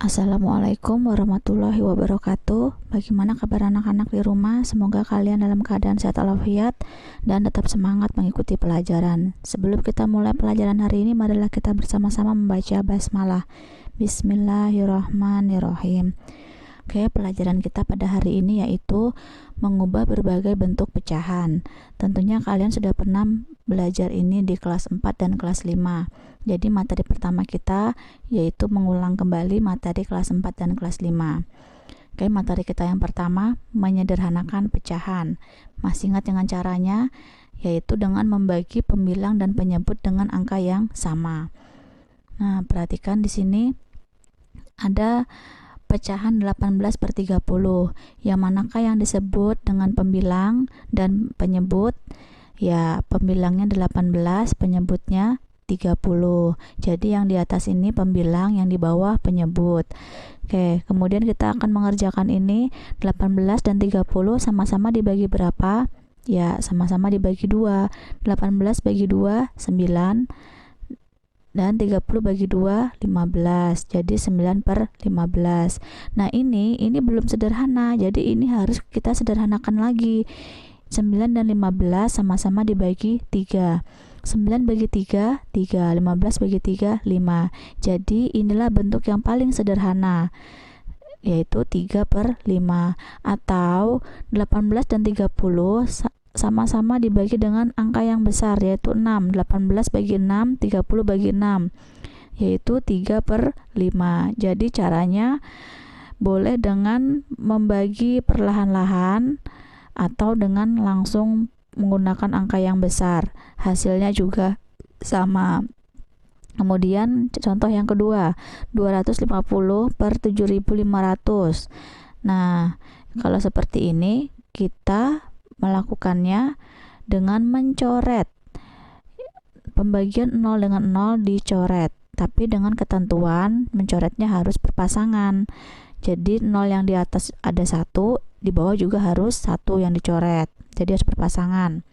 Assalamualaikum warahmatullahi wabarakatuh. Bagaimana kabar anak-anak di rumah? Semoga kalian dalam keadaan sehat walafiat dan tetap semangat mengikuti pelajaran. Sebelum kita mulai pelajaran hari ini, marilah kita bersama-sama membaca basmalah. Bismillahirrahmanirrahim. Oke, pelajaran kita pada hari ini yaitu mengubah berbagai bentuk pecahan. Tentunya kalian sudah pernah belajar ini di kelas 4 dan kelas 5. Jadi materi pertama kita yaitu mengulang kembali materi kelas 4 dan kelas 5. Oke, materi kita yang pertama, menyederhanakan pecahan. Masih ingat dengan caranya? Yaitu dengan membagi pembilang dan penyebut dengan angka yang sama. Nah, perhatikan di sini ada pecahan 18/30. Yang manakah yang disebut dengan pembilang dan penyebut? Ya, pembilangnya 18, penyebutnya 30. Jadi yang di atas ini pembilang, yang di bawah penyebut. Oke, kemudian kita akan mengerjakan ini. 18 dan 30 sama-sama dibagi berapa? Ya, sama-sama dibagi 2. 18 bagi 2, 9. Dan 30 bagi 2, 15. Jadi 9/15. Nah, ini belum sederhana. Jadi ini harus kita sederhanakan lagi. 9 dan 15 sama-sama dibagi 3. 9 bagi 3, 3. 15 bagi 3, 5. Jadi inilah bentuk yang paling sederhana, yaitu 3/5. Atau 18 dan 30 sama-sama dibagi dengan angka yang besar, yaitu 6. 18 bagi 6, 30 bagi 6, yaitu 3/5. Jadi caranya boleh dengan membagi perlahan-lahan atau dengan langsung menggunakan angka yang besar. Hasilnya juga sama. Kemudian contoh yang kedua, 250/7500. Nah, kalau seperti ini kita melakukannya dengan mencoret. Pembagian 0 dengan 0 dicoret, tapi dengan ketentuan mencoretnya harus berpasangan. Jadi 0 yang di atas ada 1, di bawah juga harus 1 yang dicoret. Jadi harus berpasangan.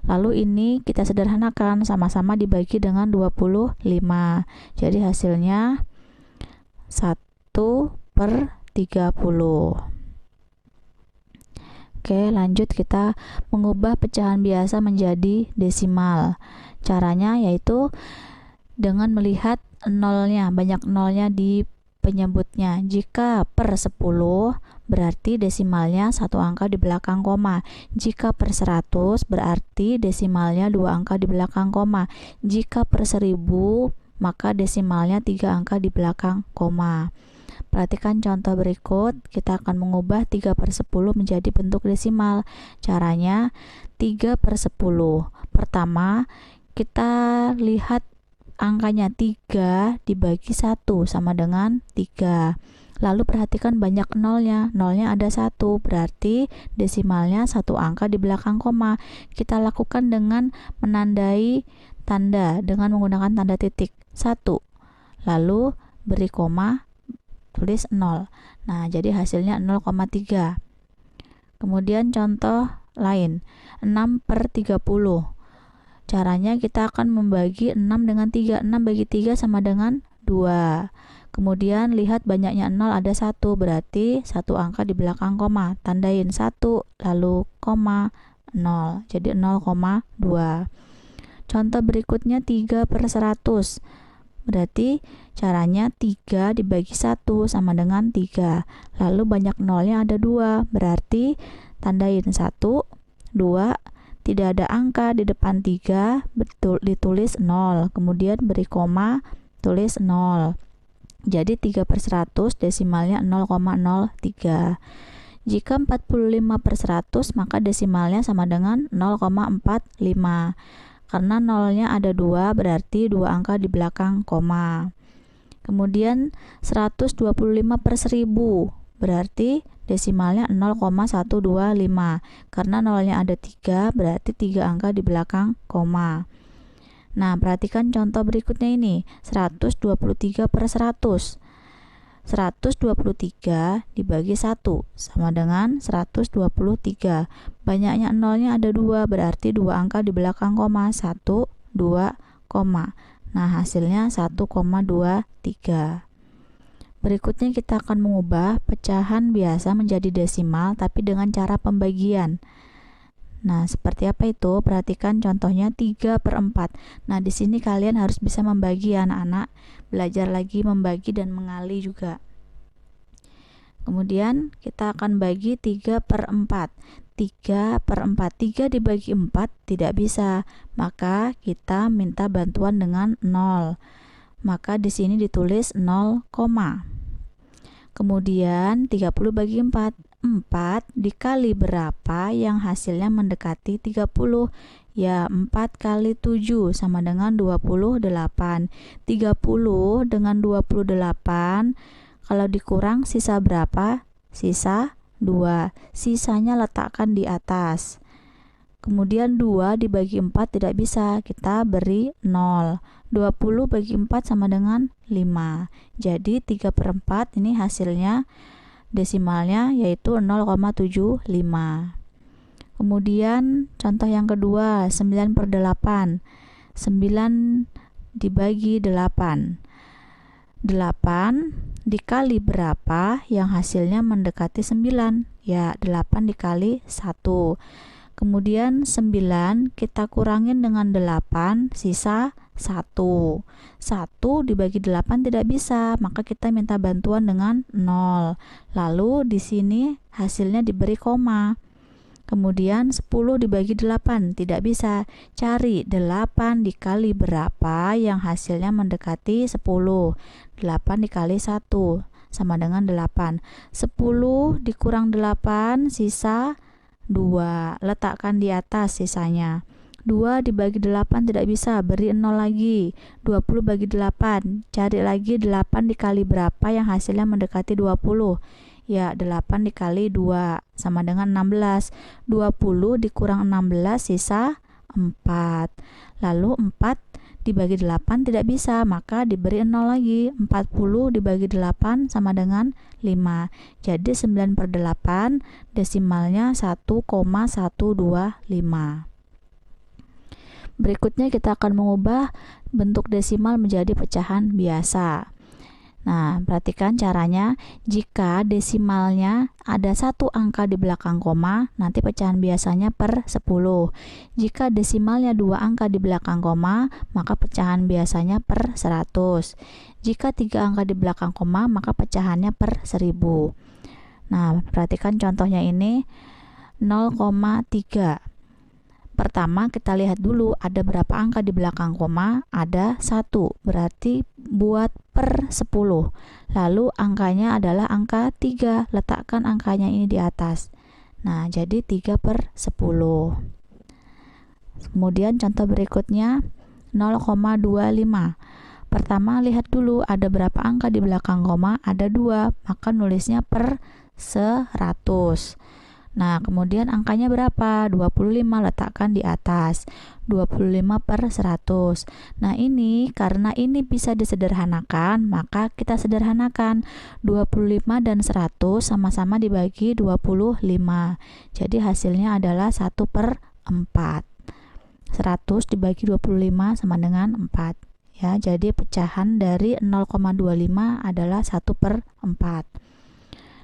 Lalu ini kita sederhanakan, sama-sama dibagi dengan 25. Jadi hasilnya 1/30. Oke, lanjut kita mengubah pecahan biasa menjadi desimal. Caranya yaitu dengan melihat nolnya, banyak nolnya di penyebutnya. Jika per 10 berarti desimalnya 1 angka di belakang koma. Jika per 100 berarti desimalnya 2 angka di belakang koma. Jika per 1000 maka desimalnya 3 angka di belakang koma. Perhatikan contoh berikut. Kita akan mengubah 3/10 menjadi bentuk desimal. Caranya 3/10. Pertama, kita lihat angkanya 3 dibagi 1 sama dengan 3. Lalu perhatikan banyak nolnya. Nolnya ada 1, berarti desimalnya 1 angka di belakang koma. Kita lakukan dengan menandai tanda dengan menggunakan tanda titik 1. Lalu beri koma, tulis 0. Nah, jadi hasilnya 0,3. Kemudian contoh lain, 6/30. Caranya kita akan membagi 6 dengan 3. 6 bagi 3 sama dengan 2. Kemudian lihat banyaknya 0 ada 1, berarti 1 angka di belakang koma. Tandain 1, lalu koma, 0. Jadi 0,2. Contoh berikutnya 3/100. Berarti caranya 3 dibagi 1 sama dengan 3. Lalu banyak nolnya ada 2, berarti tandain 1, 2, tidak ada angka di depan 3, ditulis 0. Kemudian beri koma, tulis 0. Jadi 3/100 desimalnya 0,03. Jika 45/100 maka desimalnya sama dengan 0,45. Karena nolnya ada 2, berarti 2 angka di belakang koma. Kemudian 125/1000 berarti desimalnya 0,125. Karena nolnya ada 3, berarti 3 angka di belakang koma. Nah, perhatikan contoh berikutnya ini, 123/100. 123 dibagi 1 sama dengan 123. Banyaknya nolnya ada 2, berarti 2 angka di belakang koma, 1, 2, koma. Nah, hasilnya 1,23. Berikutnya kita akan mengubah pecahan biasa menjadi desimal tapi dengan cara pembagian. Nah, seperti apa itu? Perhatikan contohnya 3/4. Nah, di sini kalian harus bisa membagi ya anak-anak. Belajar lagi membagi dan mengali juga. Kemudian kita akan bagi 3/4. 3/4. 3 dibagi 4 tidak bisa. Maka kita minta bantuan dengan 0. Maka di sini ditulis 0, kemudian 30 bagi 4. 4 dikali berapa yang hasilnya mendekati 30? Ya, 4 kali 7 sama dengan 28. 30 dengan 28, kalau dikurang sisa berapa? Sisa 2. Sisanya letakkan di atas. Kemudian 2 dibagi 4 tidak bisa, kita beri 0. 20 bagi 4 sama dengan 5. Jadi 3/4 ini hasilnya desimalnya yaitu 0,75. Kemudian contoh yang kedua, 9/8. 9 dibagi 8. 8 dikali berapa yang hasilnya mendekati 9? Ya, 8 dikali 1. Kemudian 9 kita kurangin dengan 8, sisa 1. 1 dibagi 8 tidak bisa, maka kita minta bantuan dengan 0. Lalu di sini hasilnya diberi koma. Kemudian 10 dibagi 8 tidak bisa. Cari 8 dikali berapa yang hasilnya mendekati 10. 8 dikali 1 sama dengan 8. 10 dikurang 8 sisa 2. Letakkan di atas sisanya. 2 dibagi 8 tidak bisa, beri 0 lagi. 20 bagi 8. Cari lagi 8 dikali berapa yang hasilnya mendekati 20. Ya, 8 dikali 2 sama dengan 16. 20 dikurang 16 sisa 4. Lalu 4 dibagi 8 tidak bisa, maka diberi 0 lagi. 40 dibagi 8 sama dengan 5. Jadi 9/8 desimalnya 1,125. Berikutnya kita akan mengubah bentuk desimal menjadi pecahan biasa. Nah, perhatikan caranya. Jika desimalnya ada satu angka di belakang koma, nanti pecahan biasanya per 10. Jika desimalnya 2 angka di belakang koma, maka pecahan biasanya per 100. Jika 3 angka di belakang koma, maka pecahannya per 1000. Nah, perhatikan contohnya ini 0,3. Pertama kita lihat dulu ada berapa angka di belakang koma, ada 1, berarti buat per 10. Lalu angkanya adalah angka 3, letakkan angkanya ini di atas. Nah, jadi 3/10. Kemudian contoh berikutnya 0,25. Pertama lihat dulu ada berapa angka di belakang koma, ada 2, maka nulisnya per 100. Nah, kemudian angkanya berapa? 25, letakkan di atas. 25/100. Nah, ini karena ini bisa disederhanakan, maka kita sederhanakan. 25 dan 100 sama-sama dibagi 25. Jadi hasilnya adalah 1/4. 100 dibagi 25 sama dengan 4. Ya, jadi pecahan dari 0,25 adalah 1/4.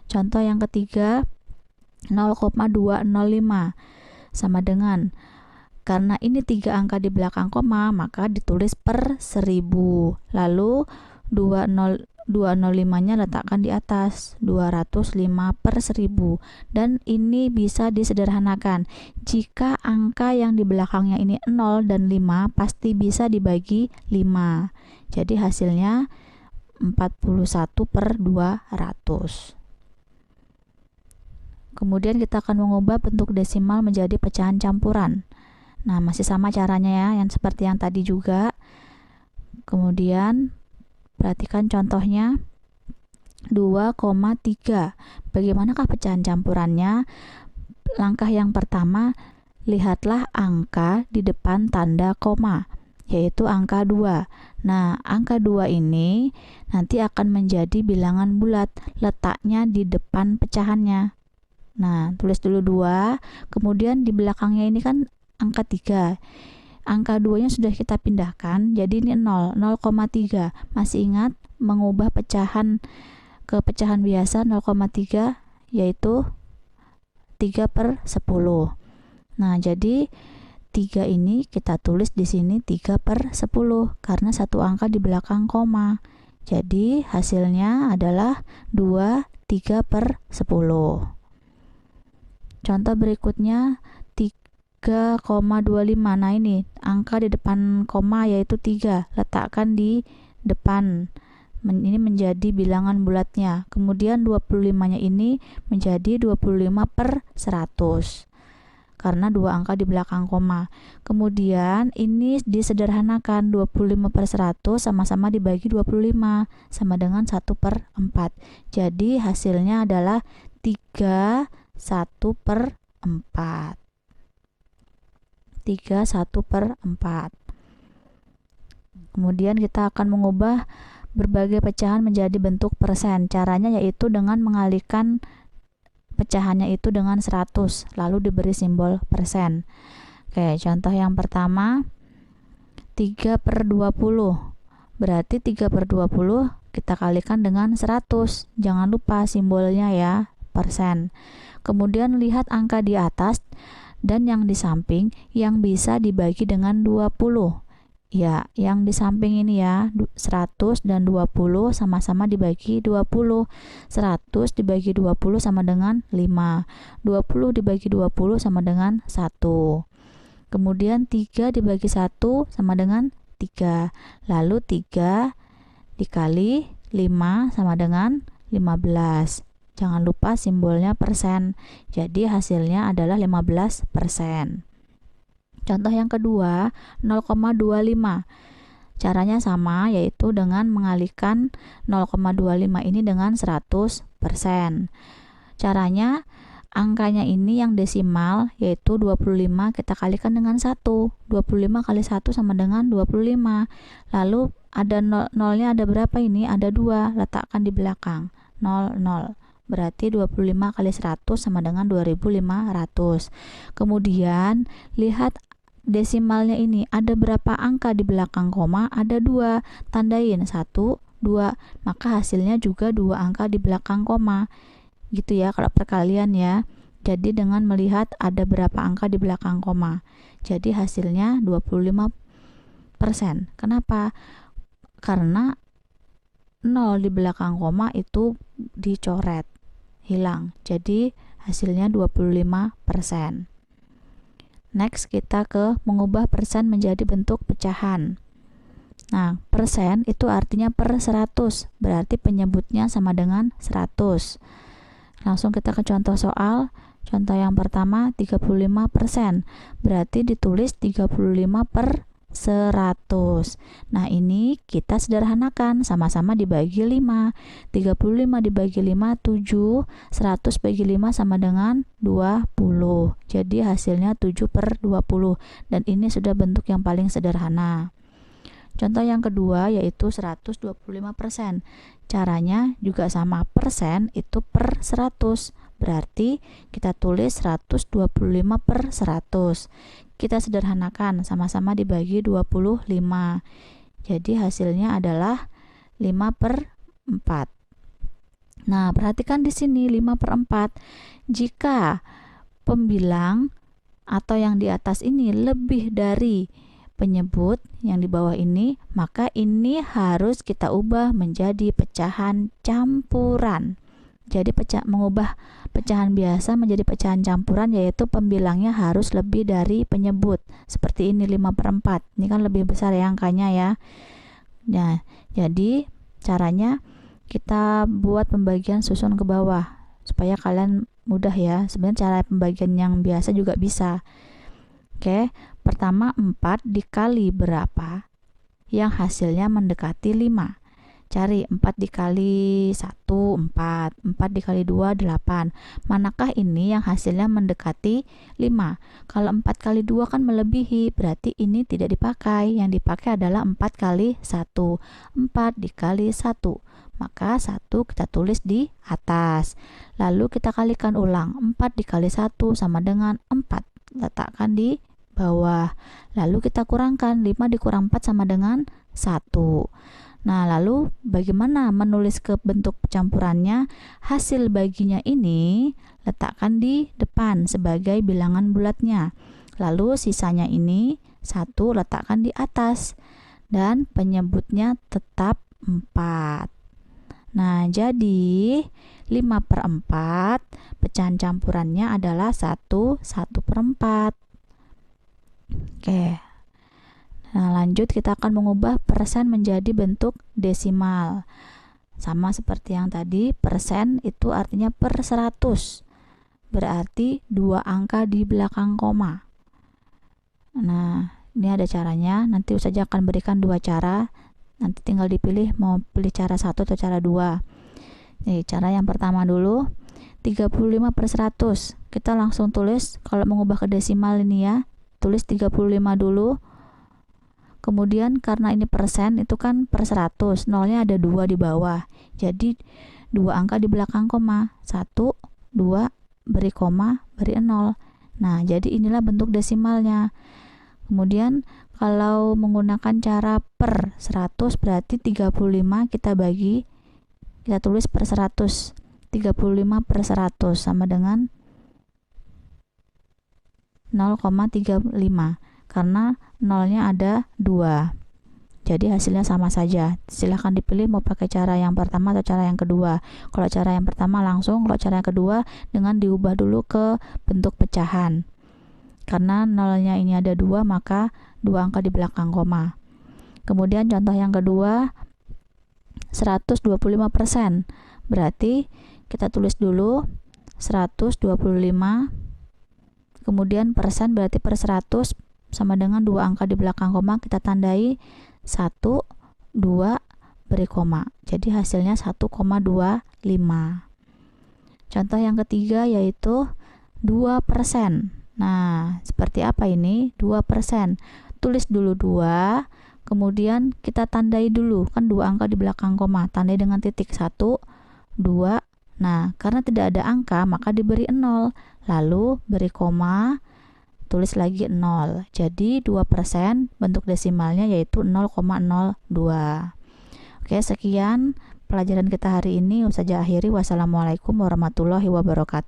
Contoh yang ketiga 0,205 sama dengan, karena ini 3 angka di belakang koma, maka ditulis per 1000. Lalu 205-nya letakkan di atas, 205/1000. Dan ini bisa disederhanakan. Jika angka yang di belakangnya ini 0 dan 5, pasti bisa dibagi 5. Jadi hasilnya 41/200. Kemudian kita akan mengubah bentuk desimal menjadi pecahan campuran. Nah, masih sama caranya ya, yang seperti yang tadi juga. Kemudian perhatikan contohnya 2,3. Bagaimanakah pecahan campurannya? Langkah yang pertama, lihatlah angka di depan tanda koma, yaitu angka 2. Nah, angka 2 ini nanti akan menjadi bilangan bulat, letaknya di depan pecahannya. Nah, tulis dulu 2, kemudian di belakangnya ini kan angka 3. Angka 2-nya sudah kita pindahkan, jadi ini 0,3. Masih ingat mengubah pecahan ke pecahan biasa 0,3 yaitu 3/10. Nah, jadi 3 ini kita tulis di sini 3/10 karena satu angka di belakang koma. Jadi hasilnya adalah 3/10. Contoh berikutnya 3,25. Nah, ini angka di depan koma yaitu 3. Letakkan di depan. Ini menjadi bilangan bulatnya. Kemudian 25-nya ini menjadi 25/100 karena dua angka di belakang koma. Kemudian ini disederhanakan, 25/100 sama-sama dibagi 25 sama dengan 1/4. Jadi hasilnya adalah 3/1/4. 3/1/4. Kemudian kita akan mengubah berbagai pecahan menjadi bentuk persen. Caranya yaitu dengan mengalihkan pecahannya itu dengan 100 lalu diberi simbol persen. Oke, contoh yang pertama 3/20. Berarti 3/20 kita kalikan dengan 100. Jangan lupa simbolnya ya, persen. Kemudian lihat angka di atas dan yang di samping yang bisa dibagi dengan 20. Ya, yang di samping ini ya, 100 dan 20 sama-sama dibagi 20. 100 dibagi 20 sama dengan 5. 20 dibagi 20 sama dengan 1. Kemudian 3 dibagi 1 sama dengan 3. Lalu 3 dikali 5 sama dengan 15. Jangan lupa simbolnya persen. Jadi hasilnya adalah 15%. Contoh yang kedua, 0,25. Caranya sama, yaitu dengan mengalihkan 0,25 ini dengan 100%. Caranya, angkanya ini yang desimal, yaitu 25, kita kalikan dengan 1. 25 kali 1 sama dengan 25. Lalu ada nolnya ada berapa ini? Ada 2, letakkan di belakang. 0, 0. Berarti 25 kali 100 sama dengan 2500. Kemudian, lihat desimalnya ini ada berapa angka di belakang koma? Ada 2. Tandain 1, 2. Maka hasilnya juga 2 angka di belakang koma. Gitu ya kalau perkalian ya. Jadi dengan melihat ada berapa angka di belakang koma. Jadi hasilnya 25%. Kenapa? Karena 0 di belakang koma itu dicoret, hilang. Jadi hasilnya 25%. Next, kita ke mengubah persen menjadi bentuk pecahan. Nah, persen itu artinya per 100, berarti penyebutnya sama dengan 100. Langsung kita ke contoh soal. Contoh yang pertama 35%, berarti ditulis 35/100. Nah, ini kita sederhanakan, sama-sama dibagi 5. 35 dibagi 5, 7. 100 bagi 5 sama dengan 20. Jadi hasilnya 7/20. Dan ini sudah bentuk yang paling sederhana. Contoh yang kedua yaitu 125%. Caranya juga sama, persen itu per 100. Berarti kita tulis 125/100. Kita sederhanakan, sama-sama dibagi 25. Jadi hasilnya adalah 5/4. Nah, perhatikan di sini 5/4. Jika pembilang atau yang di atas ini lebih dari penyebut yang di bawah ini, maka ini harus kita ubah menjadi pecahan campuran. Jadi mengubah pecahan biasa menjadi pecahan campuran, yaitu pembilangnya harus lebih dari penyebut. Seperti ini 5/4. Ini kan lebih besar ya angkanya ya. Nah, jadi caranya kita buat pembagian susun ke bawah supaya kalian mudah ya. Sebenarnya cara pembagian yang biasa juga bisa. Oke, pertama 4 dikali berapa yang hasilnya mendekati 5. Cari 4 dikali 1, 4. 4 dikali 2, 8. Manakah ini yang hasilnya mendekati 5? Kalau 4 kali 2 kan melebihi, berarti ini tidak dipakai. Yang dipakai adalah 4 kali 1. 4 dikali 1. Maka 1 kita tulis di atas. Lalu kita kalikan ulang. 4 dikali 1 sama dengan 4. Letakkan di bawah. Lalu kita kurangkan. 5 dikurang 4 sama dengan 1. Nah, lalu bagaimana menulis ke bentuk campurannya? Hasil baginya ini letakkan di depan sebagai bilangan bulatnya. Lalu sisanya ini 1 letakkan di atas dan penyebutnya tetap 4. Nah, jadi 5/4 pecahan campurannya adalah 1/4. Oke. Nah, lanjut kita akan mengubah persen menjadi bentuk desimal. Sama seperti yang tadi, persen itu artinya per 100. Berarti 2 angka di belakang koma. Nah, ini ada caranya. Nanti Ustazah akan berikan 2 cara. Nanti tinggal dipilih mau pilih cara 1 atau cara 2. Nih, cara yang pertama dulu, 35/100. Kita langsung tulis, kalau mengubah ke desimal ini ya, tulis 35 dulu. Kemudian karena ini persen, itu kan per 100, nolnya ada 2 di bawah. Jadi 2 angka di belakang koma, 1, 2, beri koma, beri 0. Nah, jadi inilah bentuk desimalnya. Kemudian kalau menggunakan cara per 100 berarti 35 kita tulis per 100. 35/100 sama dengan 0,35 karena nolnya ada 2. Jadi hasilnya sama saja. Silahkan dipilih mau pakai cara yang pertama atau cara yang kedua. Kalau cara yang pertama langsung, kalau cara yang kedua dengan diubah dulu ke bentuk pecahan. Karena nolnya ini ada 2, maka 2 angka di belakang koma. Kemudian contoh yang kedua, 125%. Berarti kita tulis dulu 125, kemudian persen berarti per 100 sama dengan 2 angka di belakang koma, kita tandai 1, 2, beri koma. Jadi hasilnya 1,25. Contoh yang ketiga yaitu 2%. Nah, seperti apa ini? 2%. Tulis dulu 2, kemudian kita tandai dulu, kan 2 angka di belakang koma, tandai dengan titik 1, 2. Nah, karena tidak ada angka, maka diberi 0. Lalu beri koma, tulis lagi 0. Jadi 2% bentuk desimalnya yaitu 0,02. Oke, sekian pelajaran kita hari ini. Ustazah akhiri. Wassalamualaikum warahmatullahi wabarakatuh.